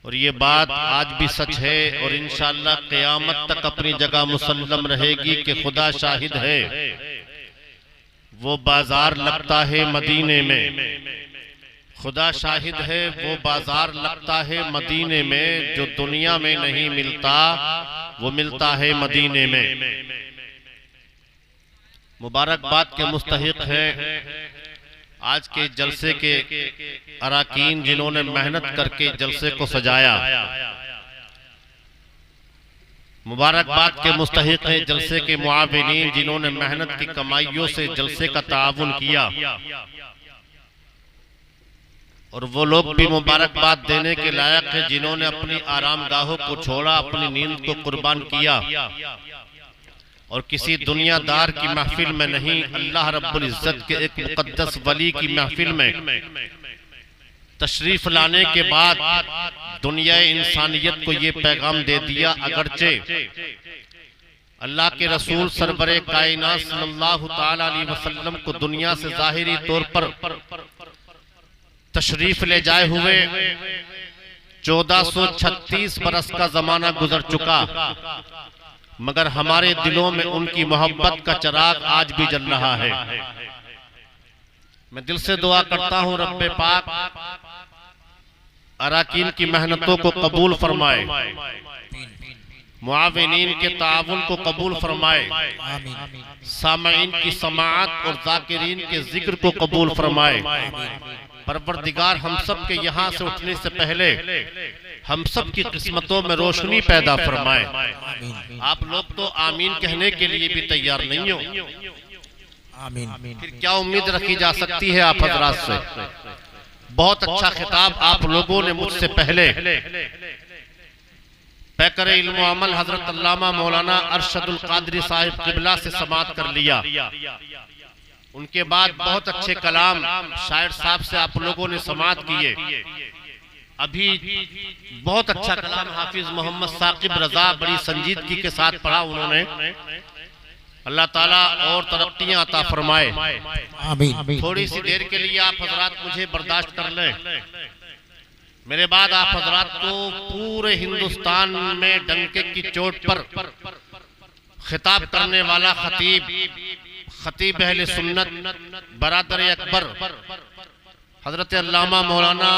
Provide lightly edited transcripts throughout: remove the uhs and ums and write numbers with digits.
और ये बात आज भी सच है और इंशाअल्लाह क़यामत तक अपनी जगह मुसल्लम रहेगी कि खुदा शाहिद है। वो बाजार लगता है मदीने में, खुदा शाहिद है वो बाजार लगता है मदीने में, जो दुनिया में नहीं मिलता वो मिलता है मदीने में। मुबारकबाद के मुस्तहिक है आज के जलसे के अराकीन जिन्होंने मेहनत करके जलसे को सजाया। मुबारकबाद के मुस्तहिक है जलसे के मुआविनीन जिन्होंने मेहनत की कमाइयों से जलसे का ताउन किया। और वो लोग भी मुबारकबाद देने के लायक है जिन्होंने अपनी आरामगाहों को छोड़ा, अपनी नींद को कुर्बान किया और किसी दुनियादार की महफिल में नहीं, अल्लाह रब्बुल इज्जत के एक मुकद्दस वली की महफिल में तशरीफ लाने के बाद दुनिया इंसानियत को ये पैगाम दे दिया। अगरचे अल्लाह के रसूल सरवरे कायनात सल्लल्लाहु ताला अलैहि वसल्लम को दुनिया से जाहिरी तौर पर तशरीफ ले जाए हुए 1436 बरस का जमाना गुजर चुका, मगर हमारे दिलों में उनकी मोहब्बत का चिराग आज भी जल रहा है। मैं दिल से दुआ करता हूं रब्बे पाक अराकीन की मेहनतों को कबूल फरमाए, मुआविनीन के ताउन को कबूल फरमाए, सामईन की समाअत और जाकिरीन के जिक्र को कबूल फरमाए। परवरदिगार हम सब के यहाँ से उठने से पहले हम सब की किस्मतों में रोशनी पैदा फरमाए। आप लोग तो आमीन कहने के लिए भी तैयार नहीं हो, आमीन। फिर क्या उम्मीद रखी जा सकती है आप हजरात से? बहुत अच्छा खिताब आप लोगों ने मुझसे पहले पैकर इल्म अमल हजरत अल्लामा मौलाना अरशदुल कादरी साहिब किबला से समाअत कर लिया। उनके बाद बहुत अच्छे कलाम शायर साहब से आप लोगों ने समाअत किए। अभी बहुत अच्छा कलाम हाफिज मोहम्मद साकिब रजा बड़ी संजीदगी के साथ पढ़ा उन्होंने। अल्लाह ताला और तरक्कियां अता फरमाए, आमीन। थोड़ी सी देर के लिए आप हजरात मुझे बर्दाश्त कर लें। मेरे बाद आप हजरात को पूरे हिंदुस्तान में डंके की चोट पर खिताब करने वाला खतीब अहले सुन्नत बरादर अकबर हजरत अल्लामा मौलाना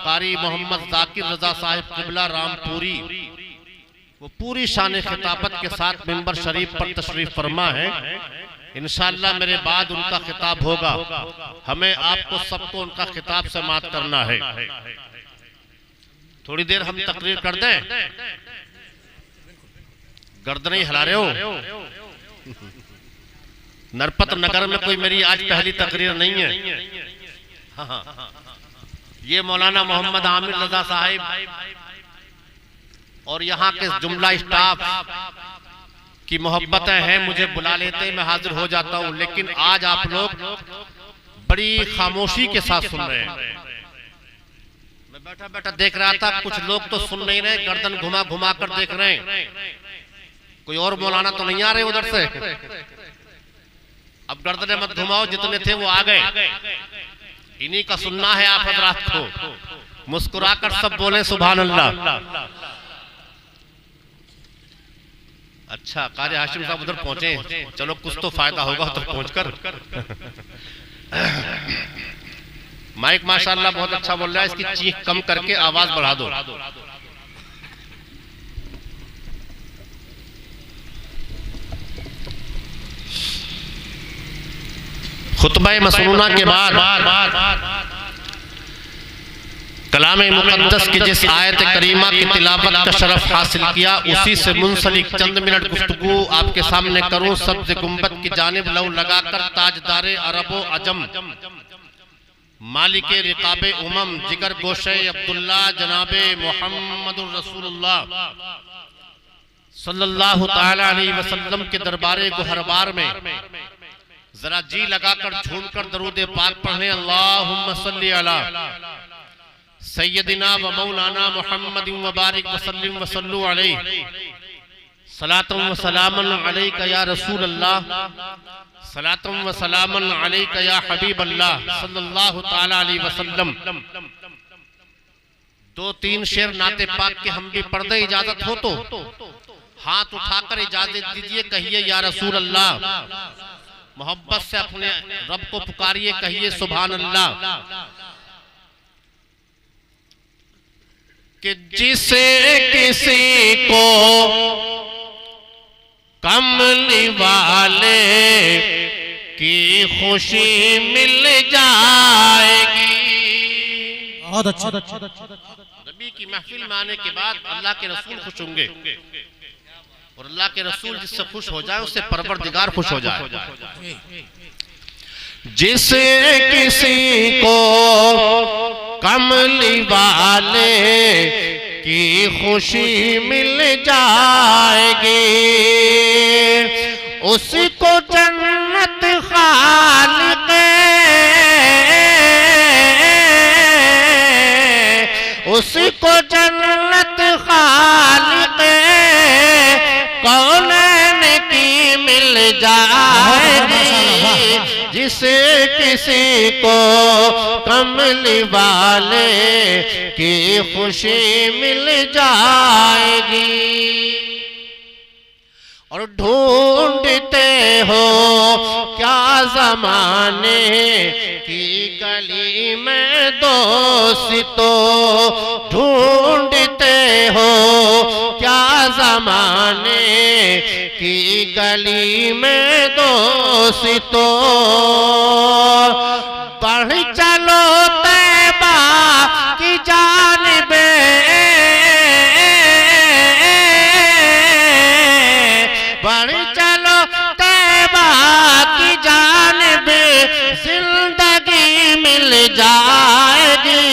कारी मोहम्मद जाकिर रजा साहिब किबला रामपुरी, वो पूरी शान खिताबत के साथ मिंबर शरीफ पर तशरीफ फरमा है। इंशाअल्लाह मेरे बाद उनका खिताब होगा। हमें आपको सबको उनका खिताब समाअत करना है। थोड़ी देर हम तकरीर कर दें। गर्दन ही हिला रहे हो? नरपत नगर में कोई मेरी आज पहली तकरीर नहीं है। हाँ। ये मौलाना मोहम्मद आमिर रजा साहिब और यहाँ के जुमला स्टाफ की मोहब्बतें हैं, मुझे बुला लेते मैं हाजिर हो जाता हूँ। लेकिन आज आप लोग बड़ी खामोशी के साथ सुन रहे हैं। मैं बैठा बैठा देख रहा था, कुछ लोग तो सुन नहीं रहे, गर्दन घुमा घुमा कर देख रहे हैं। कोई और मौलाना तो नहीं आ रहे उधर से? अब गर्दनें मत घुमाओ, जितने थे वो आ गए। इन्हीं का सुनना है आप हजरात को। मुस्कुराकर सब बोले सुभान अल्लाह। अच्छा, कारी हाशिम साहब उधर पहुंचे, चलो कुछ तो फायदा होगा उधर पहुंचकर। माइक माशाल्लाह बहुत अच्छा बोल रहा है, इसकी चीख कम करके आवाज बढ़ा दो। खुतबा मसनूना के बाद कलाम मुक़द्दस की जिस आयत करीमा की तिलावत का शरफ हासिल किया, उसी से मुंसलिक चंद मिनट गुफ्तगू आपके सामने करूं। सब्ज़ गुंबद की जानिब लौ लगाकर ताजदारे अरबो अजम, मालिके रिकाबे उमम, जिगर गोशे अब्दुल्ला जनाबे मुहम्मदुर रसूलुल्लाह सल्लल्लाहु ताला अलैहि वसल्लम के दरबारे गोहरबार में जरा जी लगाकर झूमकर दरूद पाक पढ़ें। अल्लाहुम्मा सल्ली अला सय्यदिना व मौलाना मुहम्मद व बारिक व सल्लिम व सल्लु अलैहि सलातुम व सलामन अलैका या रसूल अल्लाह, सलातुम व सलामन अलैका या हबीब अल्लाह सल्लल्लाहु ताला अलैहि वसल्लम। 2-3 शेर नाते पाक के हम भी पढ़ दे, इजाजत हो तो हाथ उठाकर इजाजत दीजिए, कहिए या रसूल अल्लाह। मोहब्बत से अपने रब को पुकारिए, कहिए सुभान अल्लाह। कि जिसे किसी को कमली वाले की खुशी मिल जाएगी। बहुत अच्छा। नबी की महफिल में आने के बाद अल्लाह के रसूल खुश होंगे, और अल्लाह के रसूल जिससे खुश हो जाए उससे परवरदिगार खुश हो जाए। जिसे किसी को कमली वाले की खुशी मिल जाएगी, उसको जन्नत खालिक उसको जन्नत खालिक कौनैन की मिल जाएगी। जिसे किसी को कमली वाले की खुशी मिल जाएगी। और ढूंढते हो क्या ज़माने की गली में दोस्तों, ढूंढते हो क्या ज़माने की गली में दोस्तों। बढ़ चलो तैबा की जानिबे, बढ़ चलो तैबा की जानिबे, जिंदगी मिल जाएगी।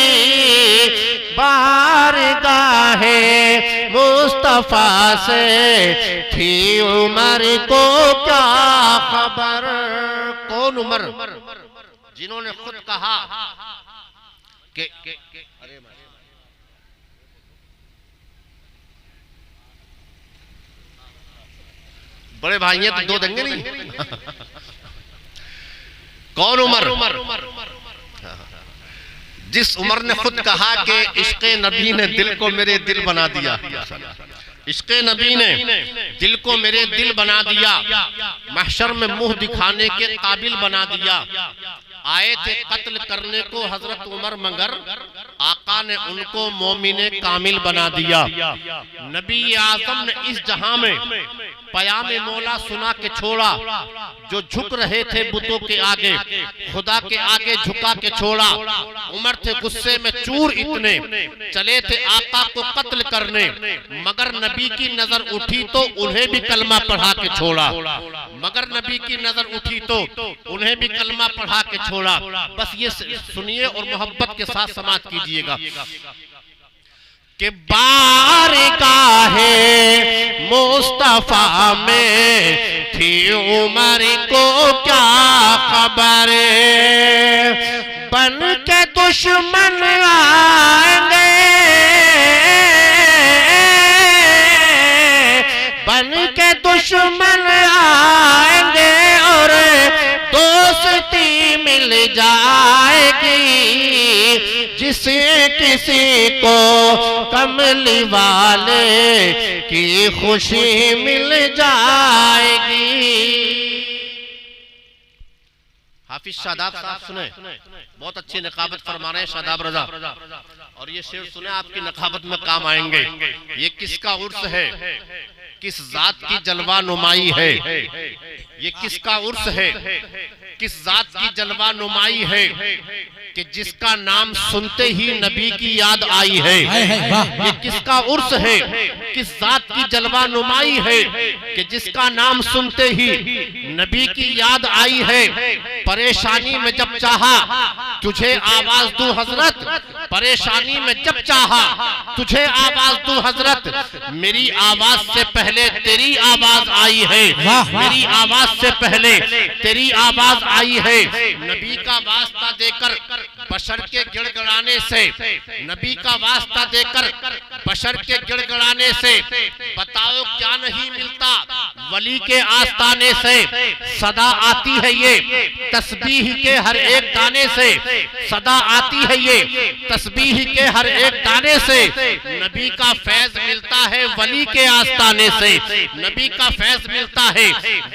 बारगाहे मुस्तफा से थी उमर को क्या खबर। कौन उमर? जिन्होंने खुद कहा कि बड़े भाई हैं तो 2 देंगे नहीं। कौन उमर? जिस उमर ने खुद कहा कि इश्क़े नबी ने दिल को मेरे दिल बना दिया, इश्क़े नबी ने दिल को मेरे दिल बना दिया, महशर में मुंह दिखाने के काबिल बना दिया। आए थे कत्ल करने को हजरत उमर, मगर आका ने उनको मोमिने कामिल बना दिया। नबी आज़म ने इस जहां में पयामे मौला सुना के छोड़ा, जो झुक रहे थे बुतों के आगे, खुदा के आगे झुका के छोड़ा। उमर थे गुस्से में चूर, इतने चले थे आका को कत्ल करने, मगर नबी की नजर उठी तो उन्हें भी कलमा पढ़ा के छोड़ा। मगर नबी की नजर उठी तो उन्हें भी कलमा पढ़ा के छोड़ा। बस ये सुनिए और मोहब्बत के साथ समाप्त कीजिएगा कि बारगाहे मुस्तफा में थी उमर को क्या खबर। बन के दुश्मन आएंगे, बन के दुश्मन आएंगे, और दोस्ती मिल जाएगी। जिसे किसी को कमली वाले की खुशी मिल जाएगी। हाफिज शादाब साहब सुने, बहुत अच्छी नकाबत फरमा रहे हैं शादाब रजा, और ये शेर सुने आपकी नकाबत में काम आएंगे। ये किसका उर्स है, किस जात की जलवा नुमाई है, ये किसका उर्स है, किस जात की जलवा नुमाई है कि जिसका नाम सुनते ही नबी की याद आई है। ये किसका उर्स है, किस जात की जलवा नुमाई है कि जिसका नाम सुनते ही नबी की याद आई है। परेशानी में जब चाहा तुझे आवाज दूं हजरत, परेशानी में जब चाहा तुझे आवाज दूं हजरत, मेरी आवाज से पहले तेरी आवाज आई है, मेरी आवाज से पहले तेरी आवाज आई है। नबी का वास्ता देकर बशर के गिड़गिड़ाने से, नबी का वास्ता देकर बशर के गिड़गिड़ाने से बताओ क्या नहीं मिलता? वली के आस्ताने से सदा आती है ये, तस्बीह के हर एक दाने से सदा आती है ये, तस्बीह के हर एक दाने से नबी का फैज मिलता है वली के आस्ताने से, नबी का फैज मिलता है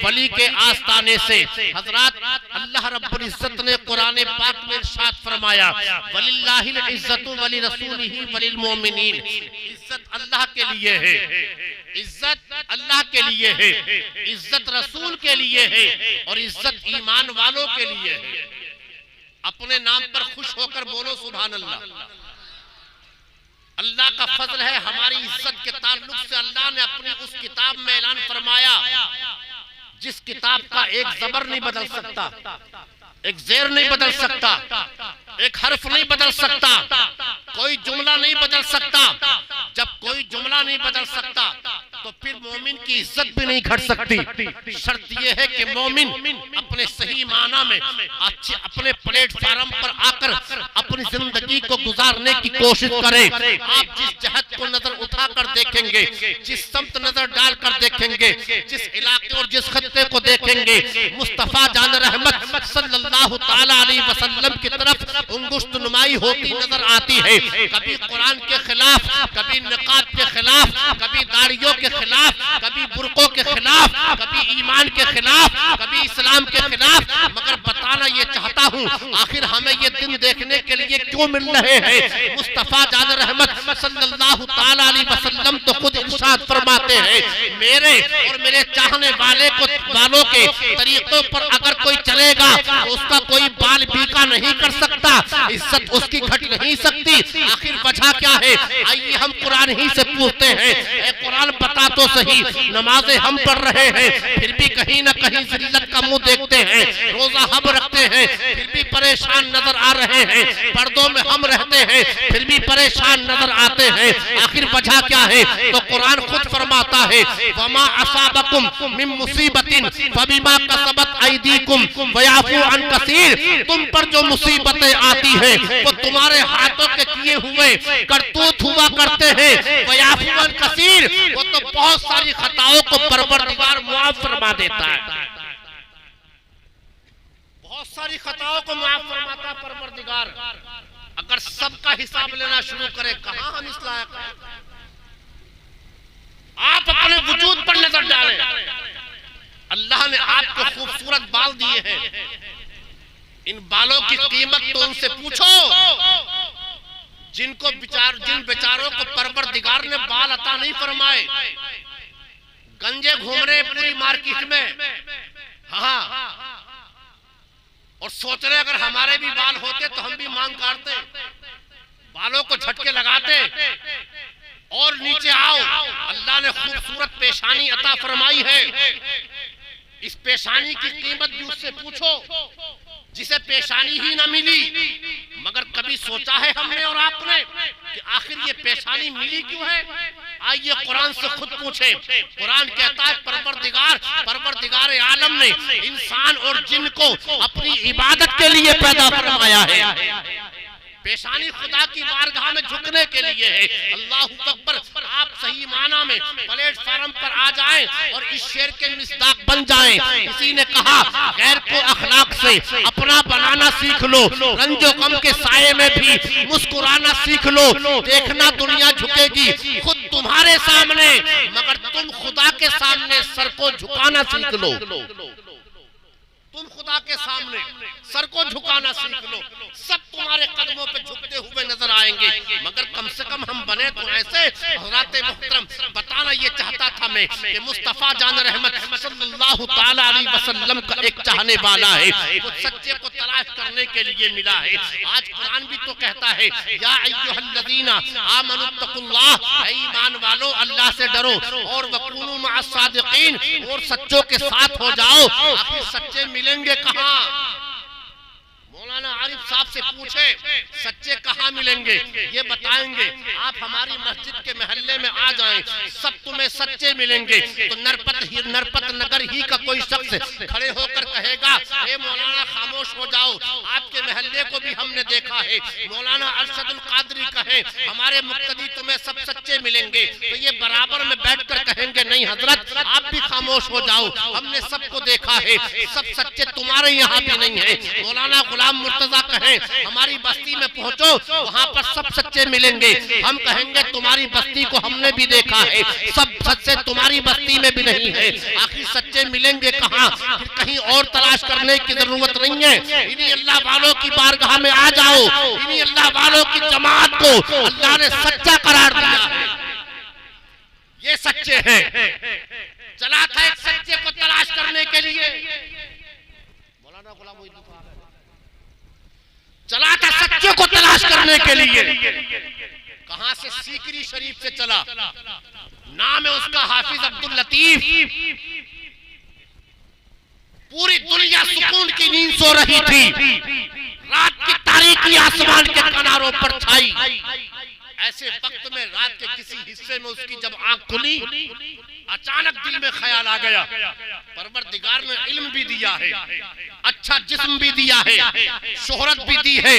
वली के आस्ताने से। हजरात, अल्लाह रब्बुल इज्जत ने कुरान पाक में इरशाद फरमाया, वलिल्लाहिल इज्जतु वली रसूलिही वलिल मोमिनीन। इज्जत अल्लाह के लिए है, इज्जत अल्लाह के लिए है, इज्जत रसूल के लिए है और इज्जत ईमान वालों के लिए है। अपने नाम पर खुश होकर बोलो सुभान अल्लाह। अल्लाह का फजल है, हमारी इज्जत के ताल्लुक से अल्लाह ने अपनी उस किताब में ऐलान फरमाया जिस किताब का एक जबर नहीं बदल सकता, एक जेर नहीं बदल सकता, एक हर्फ नहीं बदल सकता, कोई जुमला नहीं बदल सकता। जब कोई जुमला नहीं बदल सकता तो फिर मोमिन की इज्जत भी नहीं घट सकती। शर्त यह है कि मोमिन अपने सही माना में अच्छे अपने प्लेटफार्म पर आकर अपनी जिंदगी को गुजारने की कोशिश करे। आप जिस जहत को नजर उठाकर देखेंगे, जिस समत नजर डालकर देखेंगे, जिस इलाके और जिस खत्ते को देखेंगे, मुस्तफा जान रहमत सल्लल्लाहु ताला अलैहि वसल्लम की तरफ उंगुश्त नुमाई होती नजर आती है। कभी कुरान के खिलाफ, कभी निकाब के खिलाफ, कभी दाढ़ियों के खिलाफ, कभी बुर्कों के खिलाफ, कभी ईमान के खिलाफ, कभी इस्लाम के खिलाफ। मगर बताना ये चाहता हूँ, आखिर हमें ये दिन देखने के लिए क्यों मिल रहे हैं? मुस्तफा जान रहमत सल्लल्लाहु ताला अलैहि वसल्लम तो खुद इरशाद फरमाते हैं, मेरे और मेरे चाहने वालों के तरीकों पर अगर कोई चलेगा तो उसका कोई बाल बीका नहीं कर सकता, इज्जत उसकी घट नहीं सकती। आखिर वजह क्या है? आइए हम कुरान ही से पूछते हैं। कुरान बता तो सही, नमाजें हम पढ़ रहे हैं फिर भी कहीं ना कहीं जिल्लत का मुंह देखते हैं, रोजा हम रखते हैं फिर भी परेशान नजर आ रहे हैं, पर्दों में हम रहते हैं फिर भी परेशान नजर आते हैं। आखिर वजह क्या है? तो कुरान खुद फरमाता है, वमा असाबकुम मिन मुसीबतिन फबिमा कसबत अयदीकुम वयाफू अन कसीर। तुम पर जो मुसीबतें आती हैं वो तुम्हारे हाथों के किए हुए करतूत हुआ करते हैं। वयाफू अन कसीर, वो तो बहुत सारी खताओं को परवरदिगार मुआफ फरमा देता है, बहुत सारी खताओं को मुआफ फरमाता परवरदिगार। अगर सबका हिसाब लेना शुरू करें, कहां हम इस लायक हैं? आप अपने वजूद पर नजर डालें। अल्लाह ने आपको खूबसूरत बाल दिए हैं, इन बालों की कीमत तो उनसे पूछो जिन बेचारों को परवरदिगार ने बाल अता नहीं फरमाए, गंजे घूम रहे पूरी मार्केट में, हाँ, और सोच रहे अगर हमारे भी बाल होते तो हम भी मांग काटते, बालों को झटके लगाते और नीचे आओ। अल्लाह ने खूबसूरत पेशानी अता फरमाई है, इस पेशानी की कीमत भी उससे पूछो जिसे पेशानी ही ना मिली। मगर कभी सोचा है हमने और आपने कि आखिर ये पेशानी मिली क्यों है? आइए कुरान से खुद पूछे। कुरान कहता है परवरदिगार आलम ने इंसान और जिन को अपनी इबादत के लिए पैदा फरमाया है। पेशानी खुदा की बारगाह में झुकने के लिए है। अल्लाह अकबर। आप सही माना में प्लेटफार्म पर आ जाएं और इस शेर के मिसदाक बन जाएं। किसी ने कहा गैर को अखलाक से अपना बनाना सीख लो, रंजो गम के साये में भी मुस्कुराना सीख लो। देखना दुनिया झुकेगी खुद तुम्हारे सामने, मगर तुम खुदा के सामने सर को झुकाना सीख लो। तुम खुदा के सामने सर को झुकाना सीख लो, सब तुम्हारे कदमों पे झुकते हुए नजर आएंगे। मगर कम से कम हम बने तो ऐसे। हज़रत मोहतरम, बताना ये चाहता था मैं कि मुस्तफा जान रहमत सल्लल्लाहु ताला अलैहि वसल्लम का एक चाहने वाला है, वो सच्चे को तलाश करने के लिए मिला है। आज कुरान भी तो कहता है, या अय्युहल्लज़ीना आमनुत्तकुल्लाह, ईमान वालो अल्लाह से डरो और वकूनू मअस सादिकीन, और सच्चों के साथ हो जाओ। आखिर सच्चे मिलेंगे कहाँ? मौलाना आरिफ साहब से पूछे सच्चे कहाँ मिलेंगे, ये बताएंगे। आप हमारी मस्जिद के महल्ले में आ जाएं, सब तुम्हें सच्चे मिलेंगे। तो नरपत नगर ही का कोई शख्स खड़े होकर कहेगा, हे मौलाना खामोश हो जाओ, आपके महल्ले को भी हमने देखा है। मौलाना अरशदुल कादरी कहे, हमारे मुक्तदी तुम्हें सब सच्चे सच्चे मिलेंगे तो ये बराबर में बैठकर कहेंगे नहीं हजरत आप भी खामोश हो जाओ, हमने सबको देखा है, सब सच्चे तुम्हारे यहाँ भी नहीं है। मौलाना गुलाम मुर्तजा कहें हमारी बस्ती में पहुंचो वहाँ पर सब सच्चे मिलेंगे, हम कहेंगे तुम्हारी बस्ती को हमने भी देखा है, सब सच्चे तुम्हारी बस्ती में भी नहीं है। आखिर सच्चे मिलेंगे कहाँ? फिर कहीं और तलाश करने की जरूरत नहीं है। इन्हीं अल्लाह वालों की बारगाह में आ जाओ, इन्हीं अल्लाह वालों की जमात को अल्लाह ने सच्चा करार दिया है, ये सच्चे हैं। चला था एक सच्चे को तलाश करने के लिए, मौलाना गुलाम मोहम्मद चला था सच्चे को तलाश करने के लिए। कहां से? सीकरी शरीफ से चला, नाम है उसका हाफिज अब्दुल लतीफ। पूरी दुनिया सुकून की नींद सो रही थी, रात की तारीकी आसमान के किनारों पर छाई। ऐसे वक्त में रात के किसी हिस्से में उसकी जब आंख खुली, अचानक दिल में ख्याल आ गया परवरदिगार ने इल्म भी दिया है, अच्छा जिस्म भी दिया है, शोहरत भी दी है,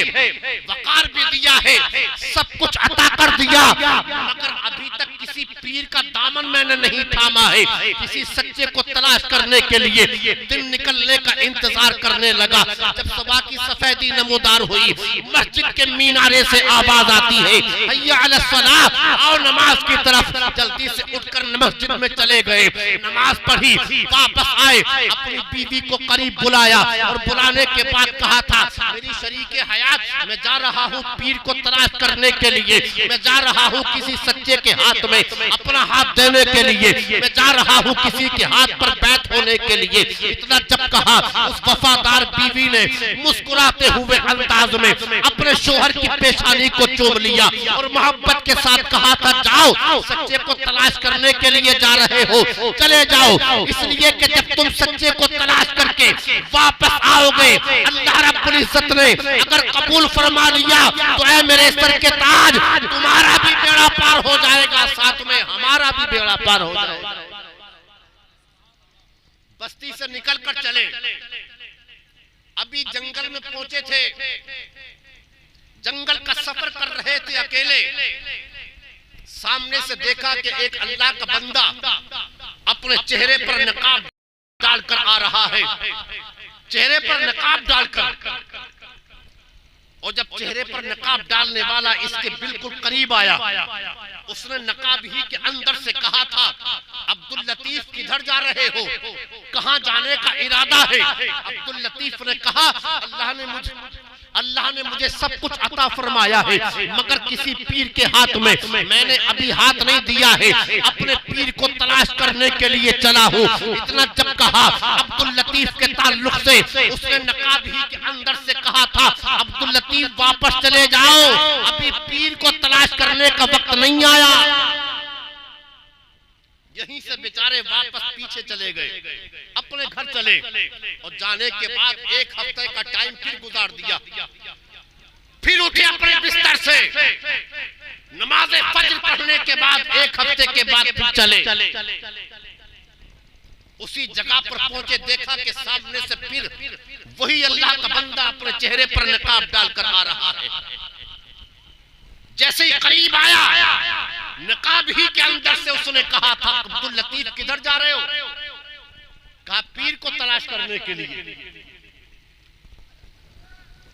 वकार भी दिया है, सब कुछ अता कर दिया, मगर अभी तक किसी पीर का दामन मैंने नहीं थामा है। किसी सच्चे को तलाश करने के लिए दिन निकलने का इंतजार करने लगा। जब सुबह की सफेदी नमूदार हुई, मस्जिद के मीनारे से आवाज आती है हैया अला सलाह, आओ नमाज की तरफ। जल्दी से उठकर मस्जिद में चले गए, नमाज पढ़ी, वापस आए, अपनी बीवी को करीब बुलाया और बुलाने के बाद कहा था मेरी शरीके हयात मैं जा रहा हूँ पीर को तलाश करने के लिए, मैं जा रहा हूँ किसी सच्चे के हाथ में अपना हाथ देने के लिए, मैं जा रहा हूँ किसी के हाथ पर बैत होने के लिए। इतना जब कहा उस वफादार बीवी ने मुस्कुराते हुए अंदाज में अपने शोहर की पेशानी को चूम लिया और मोहब्बत के साथ कहा था जाओ सच्चे को तलाश करने के लिए जा रहे हो, चले जाओ, इसलिए कि जब तुम सच्चे को तलाश करके वापस आओगे अल्लाह रब्बुल इज्जत ने अगर कबूल फरमा लिया तो ऐ मेरे सर के ताज तुम्हारा भी बेड़ा पार हो जाएगा, साथ में हमारा भी बेड़ा पार हो जाएगा। बस्ती से निकल कर चले, अभी जंगल में पहुंचे थे, जंगल का सफर कर रहे थे अकेले। सामने से देखा कि एक अल्लाह का बंदा अपने चेहरे पर नकाब डालकर आ रहा है, चेहरे पर नकाब डालकर। और जब चेहरे पर नकाब डालने वाला इसके बिल्कुल करीब आया, उसने नकाब ही के अंदर से कहा था अब्दुल लतीफ किधर जा रहे हो, कहां जाने का इरादा है? अब्दुल लतीफ ने कहा अल्लाह ने मुझे सब कुछ अता फरमाया है, मगर किसी पीर के हाथ में मैंने अभी हाथ नहीं दिया है, अपने पीर को तलाश करने के लिए चला हूँ। इतना जब कहा अब्दुल लतीफ के ताल्लुक से उसने नकाब ही के अंदर से कहा था अब्दुल लतीफ वापस चले जाओ, अभी पीर को तलाश करने का वक्त नहीं आया। यहीं से बेचारे वापस पीछे चले गए, अपने घर चले और जाने के बाद एक हफ्ते का टाइम फिर गुजार दिया। फिर उठे अपने बिस्तर से, नमाज फज्र पढ़ने के बाद एक हफ्ते के बाद फिर चले। उसी जगह पर पहुंचे, देखा कि सामने से फिर वही अल्लाह का बंदा अपने चेहरे पर नकाब डालकर आ रहा है। जैसे ही करीब आया, नकाब ही के अंदर से उसने कहा था अब्दुल लतीफ किधर जा रहे हो? कहा पीर को तलाश करने के लिए।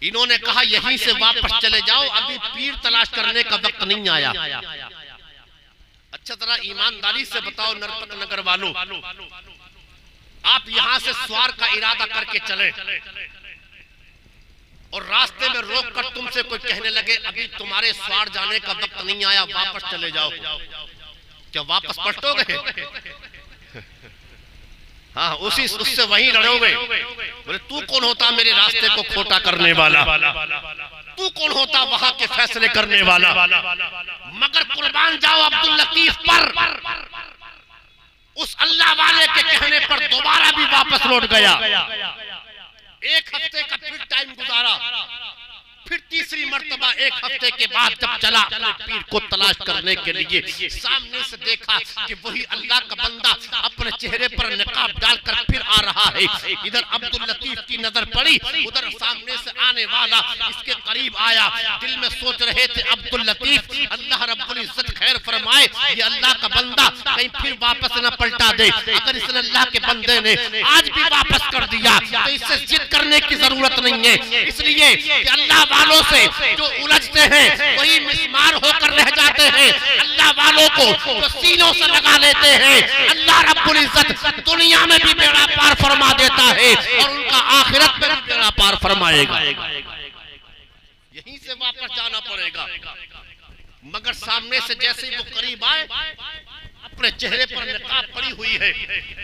इन्होंने कहा यहीं से वापस चले जाओ, अभी पीर तलाश करने का वक्त नहीं आया। अच्छा जरा ईमानदारी से बताओ नरपत नगर वालों, आप यहां से स्वार का इरादा करके चले और रास्ते में रोक कर तुमसे कोई कहने लगे अभी तुम्हारे स्वार जाने का वक्त नहीं आया, वापस चले जाओ, क्या वापस पलटोगे? हाँ, उससे वहीं लड़ोगे। बोले तू कौन होता मेरे रास्ते को खोटा करने वाला, तू कौन होता वहां के फैसले करने वाला? मगर कुर्बान जाओ अब्दुल लतीफ पर, उस अल्लाह वाले के कहने पर दोबारा भी वापस लौट गया। एक हफ्ते का फिर टाइम गुजारा, फिर तीसरी मर्तबा एक हफ्ते के बाद जब चला अपने पीर को तलाश करने के लिए, सामने से देखा कि वही अल्लाह का बंदा अपने चेहरे पर निकाब डालकर फिर आ रहा है। इधर अब्दुल लतीफ की नजर पड़ी, उधर सामने से आने वाला इसके करीब आया। दिल में सोच रहे थे अब्दुल लतीफ अल्लाह रब्बुल इज्जत खैर फरमाए, ये अल्लाह का बंदा कहीं फिर वापस न पलटा दे। अगर इस अल्लाह के बंदे ने आज भी वापस कर दिया तो इससे जिद करने की जरूरत नहीं है, इसलिए कि अल्लाह वालों से जो उलझते हैं वही मिस्मार होकर रह जाते हैं। अल्लाह वालों को जो सीनों से लगा लेते हैं अल्लाह रब्बुल इज्जत दुनिया में भी बेड़ा पार फरमा देता है और उनका आखिरत में भी बेड़ा पार फरमाएगा। यहीं से वापस जाना पड़ेगा। मगर सामने से जैसे ही वो करीब आए, अपने चेहरे पर नकाब पड़ी हुई है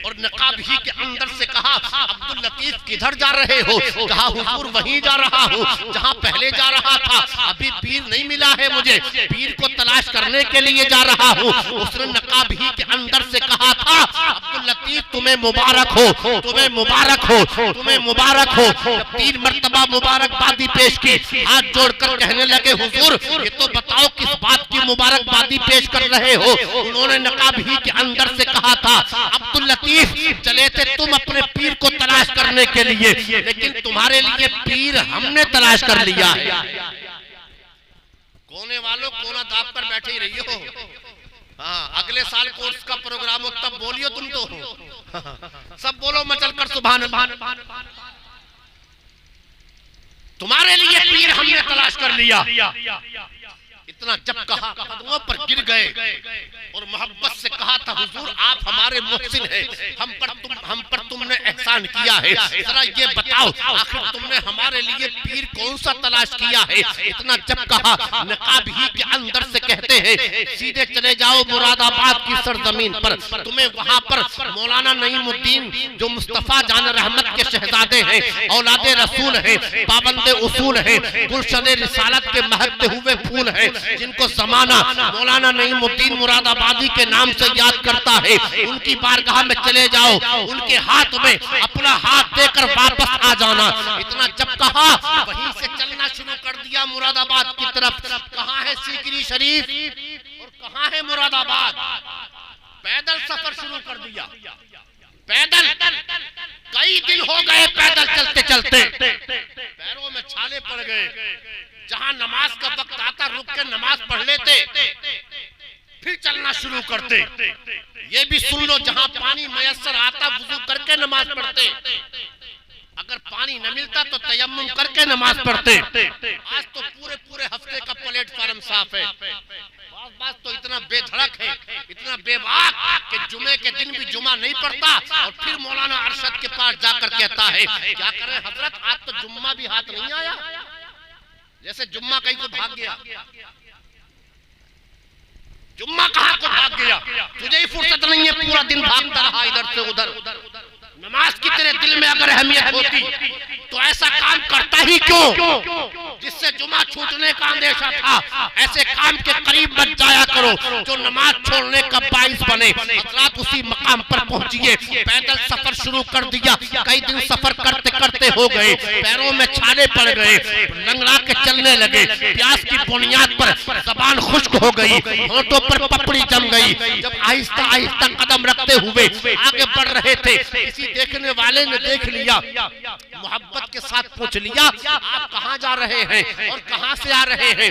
और नकाब ही के अंदर से कहा, अब्दुल लतीफ किधर जा रहे हो? कहा हुजूर वहीं जा रहा हूँ जहाँ पहले जा रहा था, अभी पीर नहीं मिला है मुझे, पीर को तलाश करने के लिए जा रहा हूँ। उसने नकाब ही के अंदर से कहा था, अब्दुल लतीफ तुम्हें मुबारक हो, तुम्हें मुबारक हो, तुम्हें मुबारक हो। तीन मर्तबा मुबारकबादी पेश की, हाथ जोड़कर कहने लगे हुजूर ये तो बताओ किस बात की मुबारकबादी पेश कर रहे हो? उन्होंने नकाब ही के अंदर से कहा था, अब्दुल लतीफ चले थे तुम अपने पीर को तलाश करने के लिए, लेकिन तुम्हारे लिए पीर हमने तलाश कर लिया है। कोने वालों कोना दाब कर बैठे ही रही हो। हाँ, अगले साल कोर्स का प्रोग्राम हो तब बोलियो तुम तो सब बोलो मचल कर सुभान अल्लाह। तुम्हारे लिए पीर हमने तलाश कर लिया। इतना जब कहा कदमों पर गिर गए और मोहब्बत से कहा था हुजूर आप हमारे मुहसिन हैं, हम पर तुमने एहसान किया है, जरा ये बताओ आखिर तुमने हमारे लिए पीर कौन सा तलाश किया है? इतना जब कहा नकाब ही के अंदर से कहते हैं सीधे चले जाओ मुरादाबाद की सरजमीन पर, तुम्हें वहां पर मौलाना नईमुद्दीन जो मुस्तफा जान रहमत के शहजादे हैं, औलादे रसूल हैं, पाबंदे उसूल हैं, गुलशन रिसालत के महकते हुए फूल हैं, जिनको जमाना मौलाना नईमुद्दीन मुरादाबादी के नाम से याद करता है, उनकी बारगाह में चले जाओ, उनके हाथ में अपना हाथ देकर वापस आ जाना। इतना जब कहा वहीं से चलना शुरू कर दिया मुरादाबाद की तरफ। कहाँ है सीकरी शरीफ और कहाँ है मुरादाबाद? पैदल सफर शुरू कर दिया। पैदल कई दिन हो गए पैदल चलते चलते, पैरों में छाले पड़ गए। जहां नमाज का वक्त आता रुक के नमाज पढ़ लेते, फिर चलना शुरू करते। ये भी सुन लो जहां पानी मयस्सर आता वुजू करके नमाज पढ़ते, अगर पानी न मिलता तो तयम्मुम करके नमाज पढ़ते। आज तो पूरे पूरे हफ्ते का प्लेटफार्म साफ है। बात तो इतना बेधड़क है, इतना बेबाक कि जुमे के दिन भी जुमा नहीं पढ़ता और फिर मौलाना अरशद के पास जाकर कहता है क्या करें हजरत आज तो जुम्मा भी हाथ नहीं आया, जैसे जुम्मा कहीं को भाग गया। जुम्मा कहाँ को भाग गया? तुझे ही फुर्सत नहीं है, पूरा दिन भागता रहा इधर से उधर। नमाज की तेरे दिल में अगर अहमियत होती तो ऐसा काम करता ही क्यों जिससे जुमा छूटने का अंदेशा था? ऐसे काम के करीब मत जाया करो जो नमाज छोड़ने का बाइस बने। हज़रात उसी मकाम पर पहुंचिए, पैदल सफर शुरू कर दिया। कई दिन सफर करते करते हो गए, पैरों में छाले पड़ गए, लंगड़ा के चलने लगे। प्यास की बुनियाद पर जबान खुश्क हो गई, होंठों पर पपड़ी जम गई। जब आहिस्ता आहिस्ता कदम रखते हुए आगे बढ़ रहे थे, किसी देखने वाले ने देख लिया, मोहब्बत के साथ पूछ लिया आप कहाँ जा रहे हैं और कहाँ से आ रहे हैं?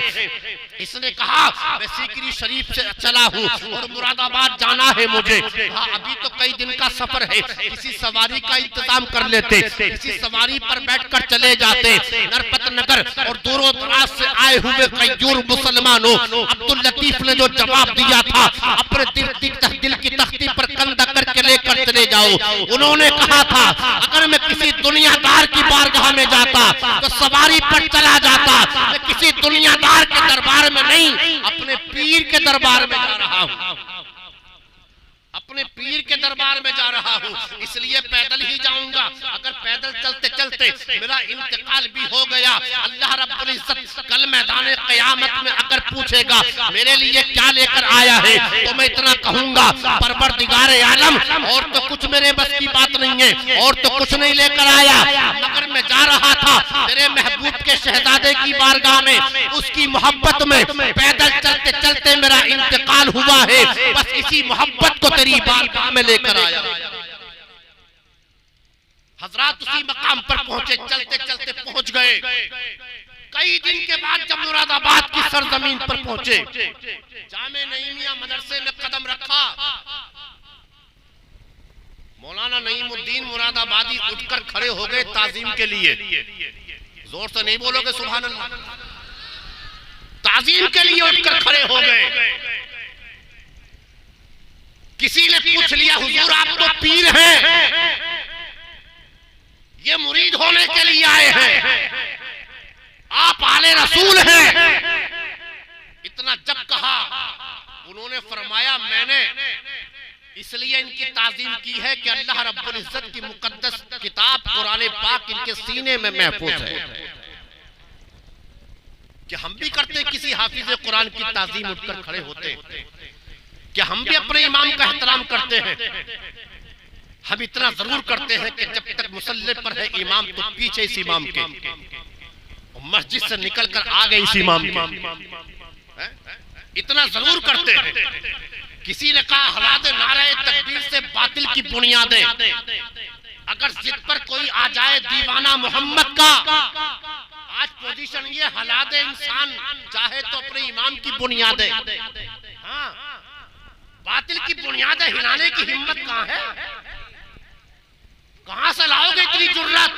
इसने कहा मैं सीकरी शरीफ से चला हूँ और मुरादाबाद जाना है मुझे। हाँ अभी तो कई दिन का सफर है, किसी सवारी का इंतजाम कर लेते, किसी सवारी पर बैठकर चले जाते। नरपत नगर और दूरों दराज से आए हुए कईयूर मुसलमानों, अब्दुल लतीफ ने जो जवाब दिया था अपने दिल की तख्ती पर कंधा करके लेकर चले जाओ। उन्होंने कहा था अगर मैं किसी दुनियादार की बारगाह में जाता तो सवारी पर चला जाता, मैं किसी दुनियादार के दरबार में नहीं अपने पीर के दरबार में जा रहा हूँ, अपने पीर के दरबार में जा रहा हूँ, इसलिए पैदल ही जाऊंगा। अगर पैदल चलते चलते चलते मेरा इंतकाल भी हो गया। अल्लाह रब्बुल इज्जत कल मैदान क़यामत में अगर पूछेगा मेरे लिए क्या लेकर आया है, तो मैं इतना कहूंगा परवरदिगारे आलम और तो कुछ मेरे बस की बात नहीं है, और तो कुछ नहीं लेकर आया, मगर मैं जा रहा था तेरे महबूब के शहजादे की बारगाह में, उसकी मोहब्बत में पैदल चलते चलते मेरा इंतकाल हुआ है, बस इसी मोहब्बत को तेरी बारगाह में लेकर आया। हजरात उसी मकाम पर पहुंचे, चलते चलते पहुंच गए। कई दिन के बाद जब मुरादाबाद की सरजमीन पर पहुंचे, जामे नईमिया मदरसे में कदम रखा, मौलाना नईमुद्दीन मुरादाबादी उठकर खड़े हो गए ताजीम के लिए। जोर से नहीं बोलोगे सुभान अल्लाह। ताजीम के लिए उठकर खड़े हो गए। किसी ने पूछ लिया हुजूर आप तो पीर हैं, ये मुरीद होने के लिए आए हैं, आप आले रसूल हैं। इतना जब कहा, उन्होंने फरमाया मैंने इसलिए इनकी ताजीम की है कि अल्लाह रब्बुल इज्जत की मुकद्दस किताब कुरान पाक इनके सीने में महफूज है। कि हम भी करते किसी हाफिज कुरान की ताजीम उठकर खड़े होते, कि हम भी अपने इमाम का एहतराम करते हैं। हम इतना जरूर करते हैं कि जब तक मुसल्ले पर है इमाम तो पीछे इस इमाम के, मस्जिद से निकलकर आ गए इस इमाम के, इतना जरूर करते हैं। किसी ने कहा हलादे नारे तकबीर से बातिल की बुनियादें, अगर जिद पर कोई आ जाए दीवाना मोहम्मद का, आज पोजीशन ये हलादे इंसान चाहे तो अपने इमाम की बुनियादें, हाँ बातिल की बुनियादें हिलाने की हिम्मत कहाँ है? कहां से लाओगे इतनी जुर्रत?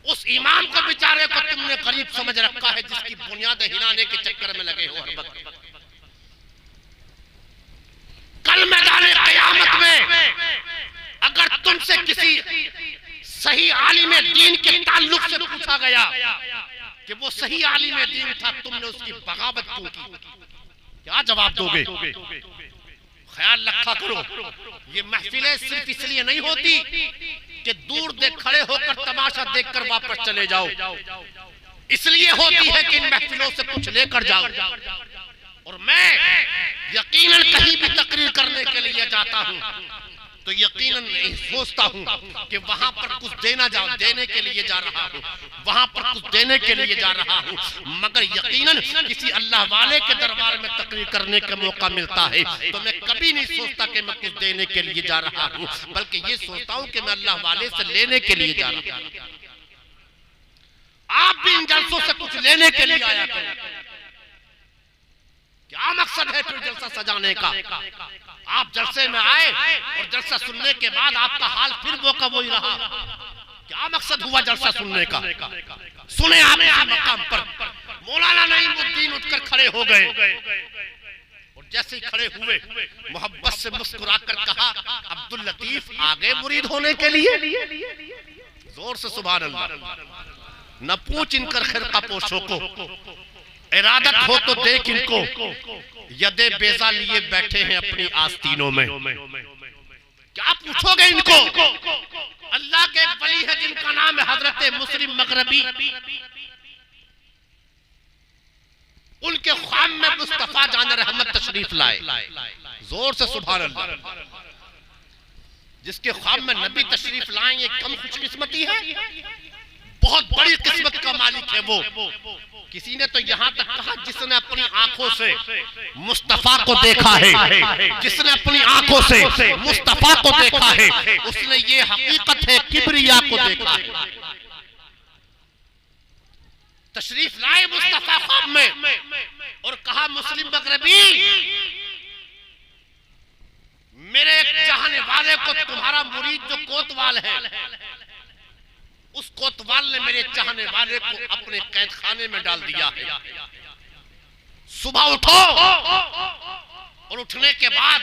उस इमाम को बेचारे को तुमने करीब समझ रखा है जिसकी बुनियादें हिलाने के चक्कर में लगे हो हर वक्त। कल मैदान क़यामत में अगर तुमसे किसी सही आलिम दीन के ताल्लुक से पूछा गया कि वो सही आलिम दीन था, तुमने उसकी बगावत क्यों की, क्या जवाब दोगे? ख्याल रखा करो, ये महफिलें सिर्फ इसलिए नहीं होती कि दूर देख खड़े होकर तमाशा देखकर वापस चले जाओ, इसलिए होती है कि इन महफिलों से कुछ लेकर जाओ। और मैं यकीनन कहीं भी तकरीर करने के लिए जाता हूं तो यकीनन सोचता हूं कि वहां पर कुछ देने के लिए जा रहा हूं, वहां पर कुछ देने के लिए जा रहा हूं, मगर यकीनन किसी अल्लाह वाले के दरबार में तकरीर करने का मौका मिलता है तो मैं कभी नहीं सोचता कि मैं कुछ देने के लिए जा रहा हूं, बल्कि ये सोचता हूं कि मैं अल्लाह वाले से लेने के लिए जा रहा हूं। आप भी इन जलसों से कुछ लेने के लिए आया करें। क्या मकसद है फिर जलसा सजाने का? आप जलसे में आए और जलसा सुनने के बाद आपका हाल फिर वो का वही रहा। क्या मकसद हुआ जलसा सुनने का? सुने आपने मकाम पर मौलाना नईमुद्दीन उठकर खड़े हो गए और जैसे ही खड़े हुए मोहब्बत से मुस्कुराकर कहा अब्दुल लतीफ आगे मुरीद होने के लिए। जोर से सुभान अल्लाह। न पूछ इनकर खिरका पोशों को, इरादत हो तो देख इनको, यदे बेजा लिए बैठे हैं अपनी आस्तीनों में। क्या पूछोगे इनको? अल्लाह के एक वली है जिनका नाम है हजरत मुस्लिम मगरबी, उनके ख्वाब में मुस्तफा जान रहमत तशरीफ लाए। जोर से सुभान अल्लाह। जिसके ख्वाब में नबी तशरीफ लाए ये कम खुशकिस्मती है? बहुत बड़ी किस्मत का मालिक है वो। किसी ने तो यहाँ तक कहा जिसने अपनी आंखों से मुस्तफा को देखा है, जिसने अपनी आंखों से मुस्तफा को देखा है, उसने ये हकीकत है किबरिया को देखा है। तशरीफ लाए मुस्तफा ख्वाब में और कहा मुस्लिम मगरबी, मेरे एक चाहने वाले को तुम्हारा मुरीद जो कोतवाल है, उस कोतवाल ने मेरे चाहने वाले को अपने कैद खाने में डाल दिया है। सुबह उठो और उठने के बाद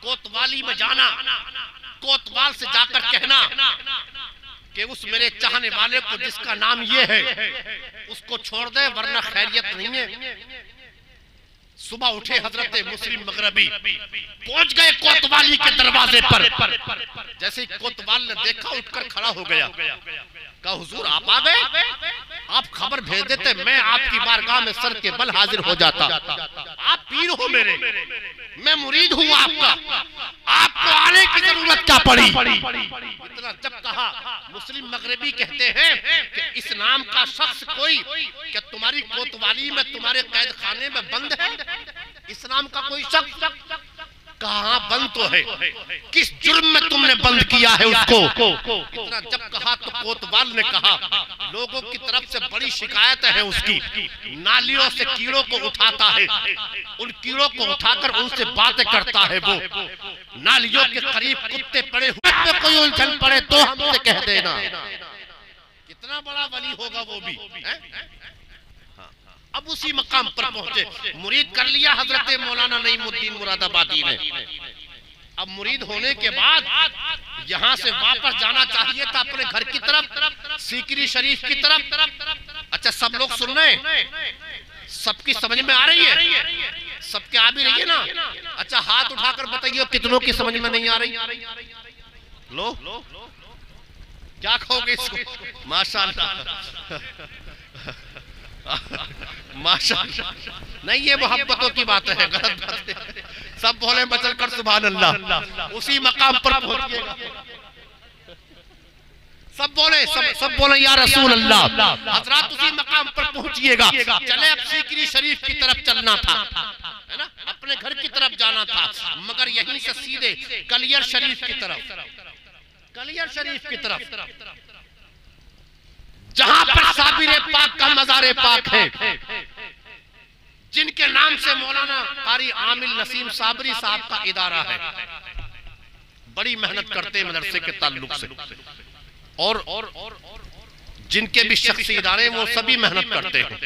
कोतवाली में जाना, कोतवाल से जाकर कहना कि उस मेरे चाहने वाले को जिसका नाम ये है उसको छोड़ दे वरना खैरियत नहीं है। सुबह उठे हजरत मुस्लिम मगरबी, पहुंच गए कोतवाली के दरवाजे पर। जैसे ही कोतवाल ने देखा, उठकर खड़ा हो गया, कहा हुजूर आप आ गए, आप खबर भेज देते, मैं आपकी बारगाह में सर के बल हाजिर हो जाता। आप पीर हो मेरे, मैं मुरीद हूँ आपका, आपको आने की जरूरत क्या पड़ी। इतना जब कहा, मुस्लिम मगरबी कहते हैं कि इस नाम का शख्स कोई क्या तुम्हारी कोतवाली में, तुम्हारे कैद खाने में बंद है? इस नाम का कोई शख्स? कहाँ बंद तो है, किस जुर्म में तुमने बंद किया है उसको? इतना जब कहा तो कोतवाल ने कहा, लोगों की तरफ से बड़ी शिकायत है उसकी, नालियों से कीड़ों को उठाता है, उन कीड़ों को उठाकर उनसे बातें करता है। वो नालियों के करीब कुत्ते पड़े हुए, कोई उलझन पड़े तो हमसे कह देना। कितना बड़ा वली होगा वो भी है? अब उसी मकाम पर पहुंचे, मुरीद कर लिया हजरत मौलाना नईमुद्दीन मुरादाबादी ने। अब मुरीद होने के बाद यहाँ से वापस जाना चाहिए था अपने घर की तरफ, सीकरी शरीफ की तरफ। अच्छा सब लोग सुन रहे हैं, सबकी समझ में आ रही है? सबके आ भी रही है ना? अच्छा हाथ उठाकर बताइए कितनों की समझ में नहीं आ रही? लो क्या कहोगे इसको? माशाअल्लाह माशाअल्लाह। नहीं ये मोहब्बतों की बात है, गलत बात है। सब बोले बचल कर सुभान अल्लाह, उसी मकाम पर पहुंचिएगा। सब बोले या रसूल अल्लाह, हजरत उसी मकाम पर पहुंचिएगा। चले अब सीकरी शरीफ की तरफ चलना था, है ना, अपने घर की तरफ जाना था, मगर यहीं से सीधे कलियर शरीफ की तरफ, कलियर शरीफ की तरफ, जहां पर साबिर पाक का मज़ार पाक है, जिनके नाम से मौलाना कारी आमिल नसीम साबरी साहब का इदारा है। बड़ी मेहनत करते हैं मदरसे के ताल्लुक से, और जिनके भी शख्सी इदारे वो सभी मेहनत करते हैं,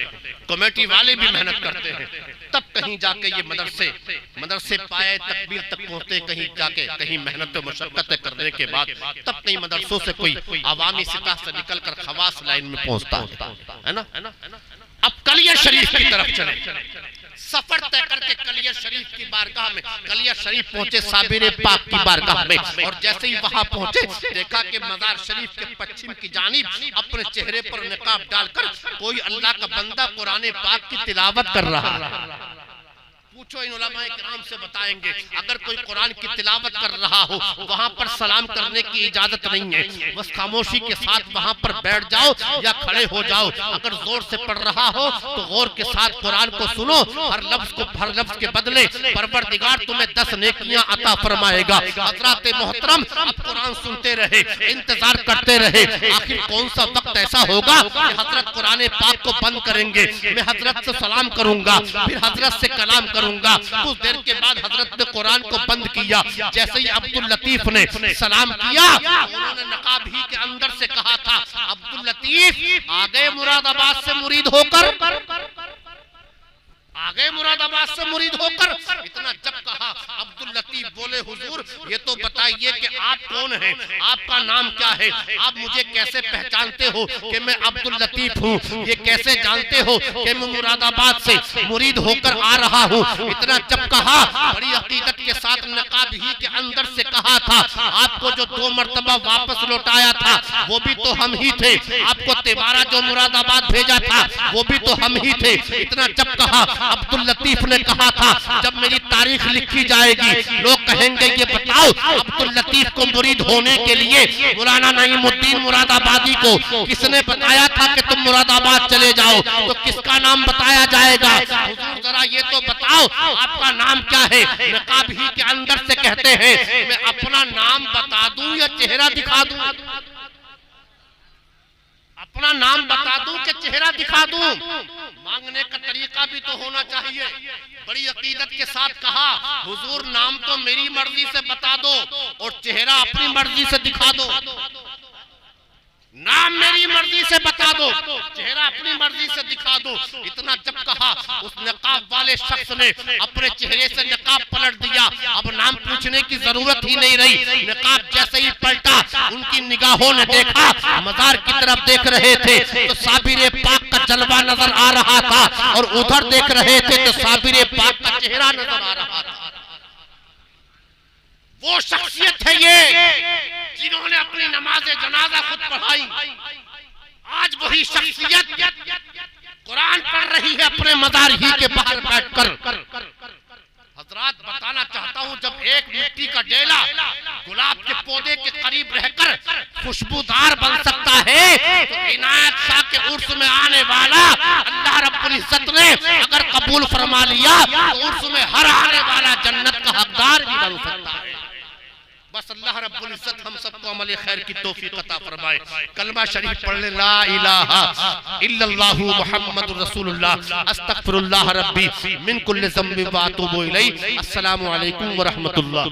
कमेटी वाले भी मेहनत करते हैं। तब कहीं जाके ये मदरसे पाए तकबीर तक पहुंचते, कहीं जाके कहीं मेहनत मशक्कत करने के बाद तब कहीं मदरसों से कोई आवामी सिता से निकलकर खवास लाइन में पहुंचता है ना। अब कलियर शरीफ की तरफ चले, सफर तय करके कलियर शरीफ की बारगाह में, कलियर शरीफ पहुंचे साबिर पाक की बारगाह में, और जैसे ही वहां पहुंचे देखा कि मज़ार शरीफ के पश्चिम की जानिब अपने चेहरे पर निकाब डालकर कोई अल्लाह का बंदा कुरान पाक की तिलावत कर रहा है। पूछो इन उलमाए किराम से बताएंगे, अगर कोई कुरान की तिलावत कर रहा हो वहां पर सलाम करने की इजाजत नहीं है, बस खामोशी के साथ वहां पर बैठ जाओ या खड़े हो जाओ। अगर जोर से पढ़ रहा हो तो गौर के साथ कुरान को सुनो, हर लफ्ज के बदले परवरदिगार तुम्हें 10 नेकियां अता फरमाएगा। हजरत मोहतरम अब कुरान सुनते रहे, इंतजार करते रहे, आखिर कौन सा वक्त ऐसा होगा कि हजरत कुरान पाक को बंद करेंगे, मैं हजरत से सलाम करूंगा, फिर हजरत से कलाम करूंगा। कुछ देर के बाद हजरत ने कुरान को बंद किया। जैसे ही अब्दुल लतीफ ने सलाम किया, उन्होंने नकाब ही के अंदर से कहा था, अब्दुल लतीफ आ गए मुरादाबाद से मुरीद होकर, आ गए मुरादाबाद से मुरीद होकर। इतना जब कहा, अब्दुल लतीफ बोले हुजूर ये तो बताइए कि आप कौन हैं, आपका नाम क्या है, आप मुझे कैसे पहचानते हो कि मैं अब्दुल लतीफ हूँ, ये कैसे जानते हो कि मैं मुरादाबाद से मुरीद होकर आ रहा हूँ। इतना जब कहा, बड़ी अकीदत के साथ नकाब ही के अंदर से कहा था, आपको जो 2 मरतबा वापस लौटाया था वो भी तो हम ही थे, आपको तिबारा जो मुरादाबाद भेजा था वो भी तो हम ही थे। इतना जब कहा, अब्दुल लतीफ ने कहा था, जब मेरी तारीख लिखी जाएगी लोग कहेंगे ये बताओ अब्दुल लतीफ को मुरीद होने के लिए मौलाना नईमुद्दीन मुरादाबादी को किसने बताया था कि तुम मुरादाबाद चले जाओ, तो किसका नाम बताया जाएगा? हुजूर जरा ये तो बताओ आपका नाम क्या है? नकाब ही के अंदर से कहते हैं, मैं अपना नाम बता दूं या चेहरा दिखा दूं? अपना नाम बता दूं कि चेहरा दिखा दूं? मांगने का तरीका भी तो होना चाहिए। बड़ी अकीदत के साथ कहा, हुजूर नाम तो मेरी मर्जी से बता दो और चेहरा अपनी मर्जी से दिखा दो। नाम मेरी मर्जी से बता दो, चेहरा अपनी मर्जी से दिखा दो। इतना जब कहा, उस नकाब वाले शख्स ने अपने चेहरे से नकाब पलट दिया। अब नाम पूछने की जरूरत ही नहीं रही। निकाब जैसे ही पलटा, उनकी निगाहों ने देखा मजार की तरफ देख रहे थे तो साबिर पाक का जलवा नजर आ रहा था, और उधर देख रहे थे तो साबिर पाक का चेहरा नजर आ रहा था। वो शख्सियत है ये जिन्होंने अपनी नमाज जनाजा खुद पढ़ाई। आज वही शख्सियत कुरान पढ़ रही है अपने मजार ही के बाहर बैठकर। हजरात बताना चाहता हूँ, जब एक मिट्टी का डेला गुलाब के पौधे के करीब रहकर खुशबूदार बन सकता है, तो इनायत शाह के उर्स में आने वाला अल्लाह रब्बुल इज्जत ने अगर कबूल फरमा लिया तो उर्स में हर आने वाला जन्नत का हकदार भी बन सकता है। बस अल्लाह रब्बुल इज्जत हम सबको अमल खैर की तौफीक अता फरमाए। कलमा शरीफ पढ़ ले, ला इलाहा इल्लल्लाहु मुहम्मदुर रसूलुल्लाह अस्तगफिरुल्लाह रब्बी मिन कुल्ली ज़म्बिन व अतूबु इलैहि। अस्सलामु अलैकुम व रहमतुल्लाह।